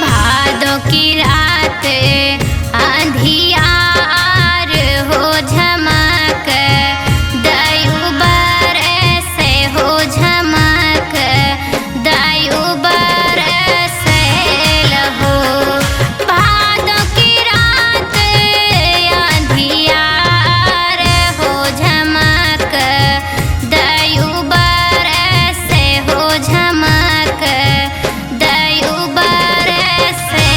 भादों की रात अंधियार हो झमक दयु बरसे हो झमक दयु बरसे लहो। भादों की रात अंधियार हो झमक दयु बरसे हो झमक दयु बरसे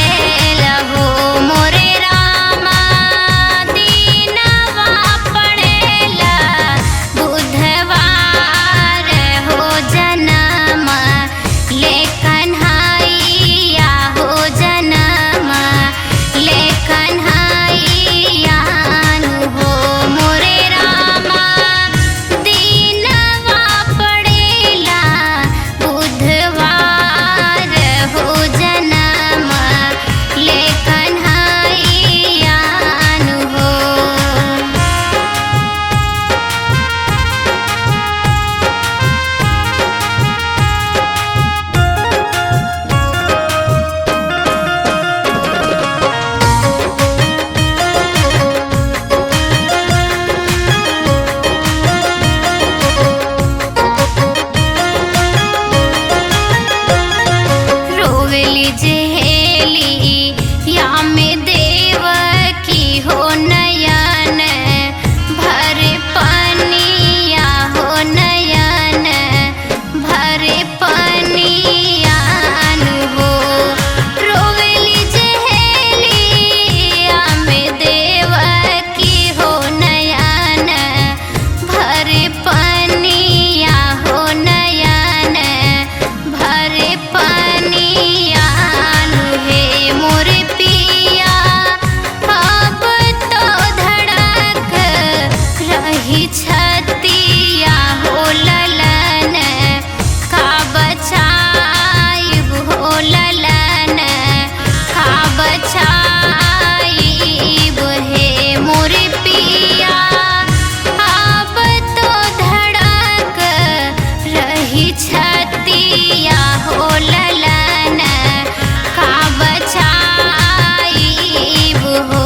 लहो। मोरे रामा दीनवा पड़ेला बुधवार हो जन्म ले कन्हैया हो जन्म ले कन्हैया हो। मोरे रामा दीनवा पड़ेला बुधवार हो जन्म ले कन्हैया हो। रोवेली जेहेली या में देव की हो नयन भरे पनिया हो नयन भरे पनियान हो। रोवेली जेहेली या में देव की हो नयन भरे पनिया हो नयन भरे पनियान हे। मोरे पिया अब तो धड़क रही छतिया हो ललन का बचाइब हो ललन का बचाइब हे। मोरे पिया अब तो धड़क रही छतिया हो ललन का बचाइब हो।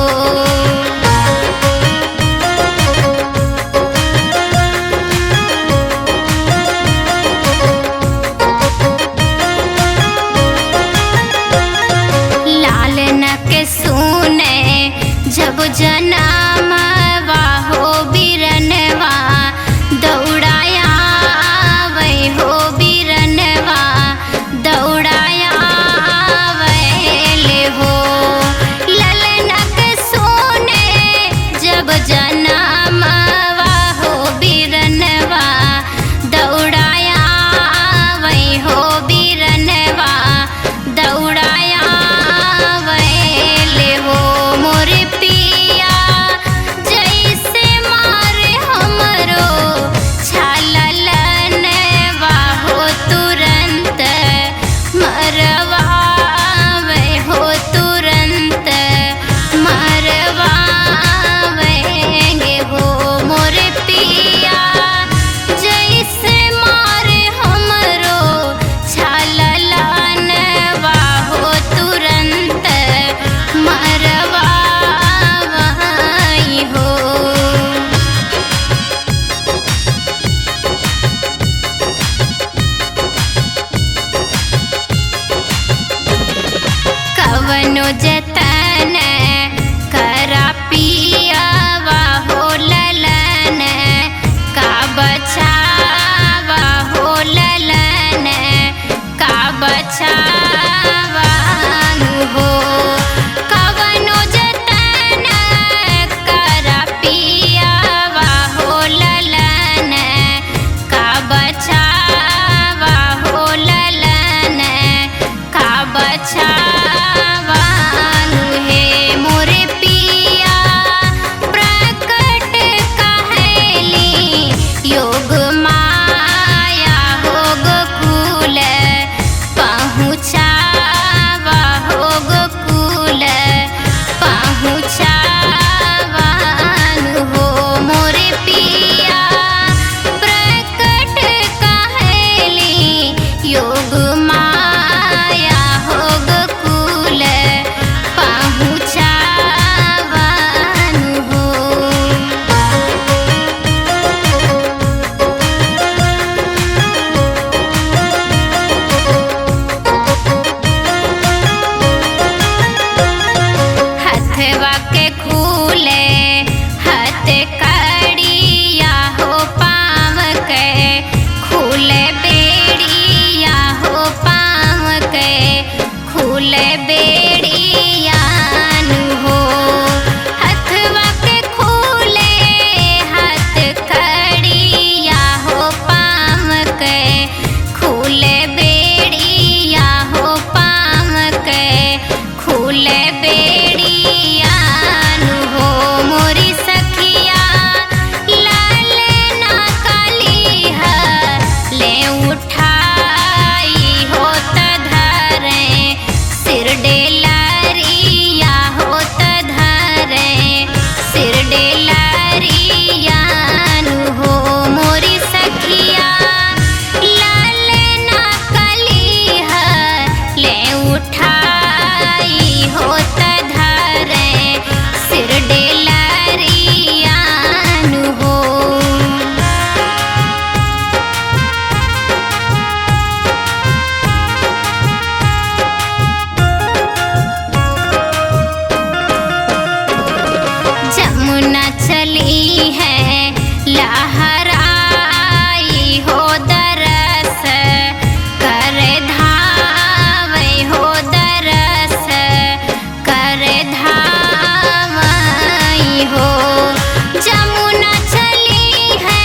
लाल नक सुने जब जनमवा हो बिरनवा दौड़ाया वै हो बिरनवा दौड़ाया वैले हो। ललनक सुने जब जनमवा हो बिरनवा दौड़ाया वै हो बिरनवा दौड़ाया वैले हो। मोरे पिया जैसे मारे हमरो छाललनवा हो तुरंत मरवावे हो तुरंत मरवावेंगे हो। मोरे पिया जैसे मारे हमरो छाललनवा हो तुरंत मरवाई हो। कवनो जतन करा पियावा हो ललन का बचावा हो ललन का बचावान हो। कवनो जतन करा पियावा हो ललन का बचावा हो ललन का बचावान हे। मोरे पिया प्रकट कहेली योग माया हो गोकुल पहुँचावा हो गोकुल पहुँचावान हो। मोरे पिया प्रकट कहेली योग माया हो गोकुल फूल बेड़ियान हो हथवा के खूले हाथ खड़िया हो पाम के खूल बेड़िया हो पाम के खूल बेड़ियान हो मोरी सखिया लाल ना काली है ले उठाई हो तधरे सिर डेलरिया हो तधरे सिर डेलरियान हो मोरी सखिया लाल ना काली है ले उठाई हो तधरे सिर डेलरियान हो। जमुना चली है लहराई हो दरस कर धावै हो दरस कर धावै हो जमुना चली है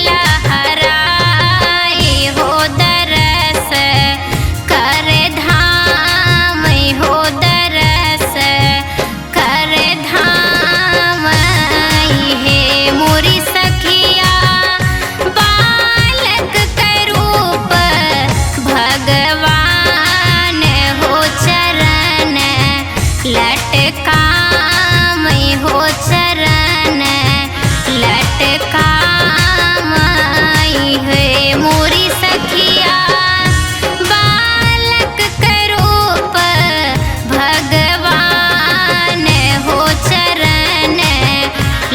लहराई हो दरस कर धावै हो दरस कर धावै हे मोरी सखिया बालक के रूप भगवान हो चरण लटकामै हो चरण लटकामै हे मोरी सखिया बालक के रूप भगवान हो चरण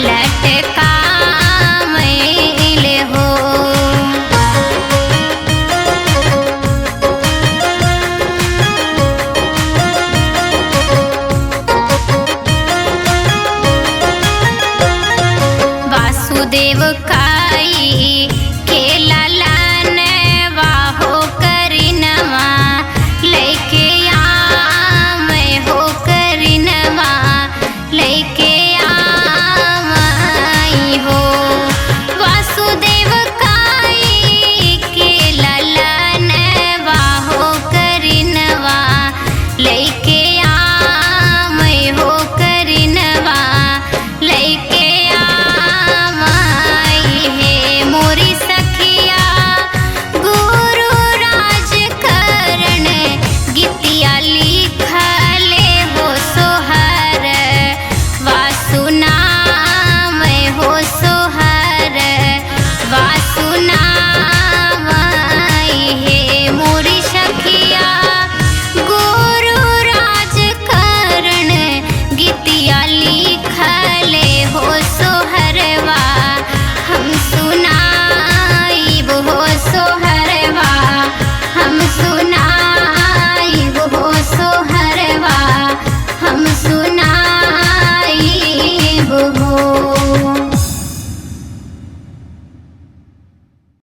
लटकामै हो। वासुदेव का